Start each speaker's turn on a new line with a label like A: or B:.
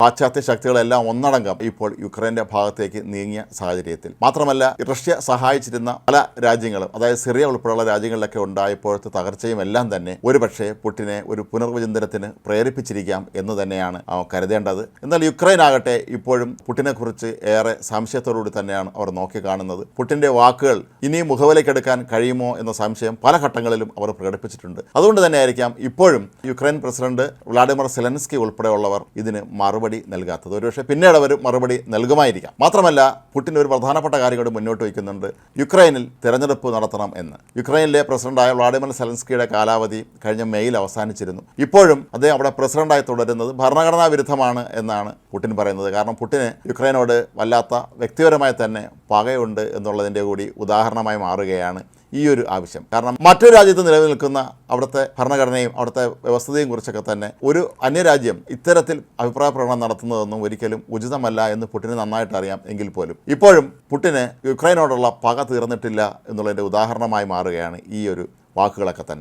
A: പാശ്ചാത്യ ശക്തികളെല്ലാം ഒന്നടങ്കം ഇപ്പോൾ യുക്രൈൻ്റെ ഭാഗത്തേക്ക് നീങ്ങിയ സാഹചര്യത്തിൽ മാത്രമല്ല റഷ്യ സഹായിച്ചിരുന്ന പല രാജ്യങ്ങളും, അതായത് സിറിയ ഉൾപ്പെടെയുള്ള രാജ്യങ്ങളിലൊക്കെ ഉണ്ടായപ്പോഴത്തെ തകർച്ചയും എല്ലാം തന്നെ ഒരുപക്ഷെ പുടിനെ ഒരു പുനർവിചിന്തനത്തിന് പ്രേരിപ്പിച്ചിരിക്കാം എന്ന് തന്നെയാണ് കരുതേണ്ടത്. എന്നാൽ യുക്രൈൻ ആകട്ടെ ഇപ്പോഴും പുടിനെക്കുറിച്ച് ഏറെ സംശയത്തോടുകൂടി തന്നെയാണ് അവർ നോക്കിക്കാണുന്നത്. പുടിൻ്റെ വാക്കുകൾ ഇനിയും മുഖവിലക്കെടുക്കാൻ കഴിയുമോ എന്ന സംശയം പല ഘട്ടങ്ങളിലും അവർ പ്രകടിപ്പിച്ചിട്ടുണ്ട്. അതുകൊണ്ട് തന്നെയായിരിക്കാം ഇപ്പോഴും യുക്രൈൻ പ്രസിഡന്റ് വ്ളാഡിമിർ സെലൻസ്കി ഉൾപ്പെടെയുള്ളവർ ഇതിന് മറുപടി നൽകാത്തത്. ഒരുപക്ഷെ പിന്നീട് അവർ മറുപടി നൽകുമായിരിക്കാം. മാത്രമല്ല പുടിൻ ഒരു പ്രധാനപ്പെട്ട കാര്യം കൂടി മുന്നോട്ട് വയ്ക്കുന്നുണ്ട്. യുക്രൈനിൽ തിരഞ്ഞെടുപ്പ് നടത്തണം എന്ന്. യുക്രൈനിലെ പ്രസിഡന്റായ വ്ളാഡിമിർ സെലൻസ്കിയുടെ കാലാവധി കഴിഞ്ഞ മെയ്യിൽ അവസാനിച്ചിരുന്നു. ഇപ്പോഴും അദ്ദേഹം അവിടെ പ്രസിഡന്റായി തുടരുന്നത് ഭരണഘടനാ വിരുദ്ധമാണ് എന്നാണ് പുടിൻ പറയുന്നത്. കാരണം പുടിന് യുക്രൈനോട് വല്ലാത്ത വ്യക്തിപരമായി തന്നെ പകയുണ്ട് എന്നുള്ളതിൻ്റെ കൂടി ഉദാഹരണമായി മാറുകയാണ് ഈ ഒരു ആവശ്യം. കാരണം മറ്റൊരു രാജ്യത്ത് നിലനിൽക്കുന്ന അവിടുത്തെ ഭരണഘടനയും അവിടുത്തെ വ്യവസ്ഥതയും കുറിച്ചൊക്കെ തന്നെ ഒരു അന്യരാജ്യം ഇത്തരത്തിൽ അഭിപ്രായ പ്രകടനം നടത്തുന്നതൊന്നും ഒരിക്കലും ഉചിതമല്ല എന്ന് പുടിന് നന്നായിട്ട് അറിയാം. എങ്കിൽ പോലും ഇപ്പോഴും പുടിന് യുക്രൈനോടുള്ള പക തീർന്നിട്ടില്ല എന്നുള്ളതിൻ്റെ ഉദാഹരണമായി മാറുകയാണ് ഈ ഒരു വാക്കുകളൊക്കെ തന്നെ.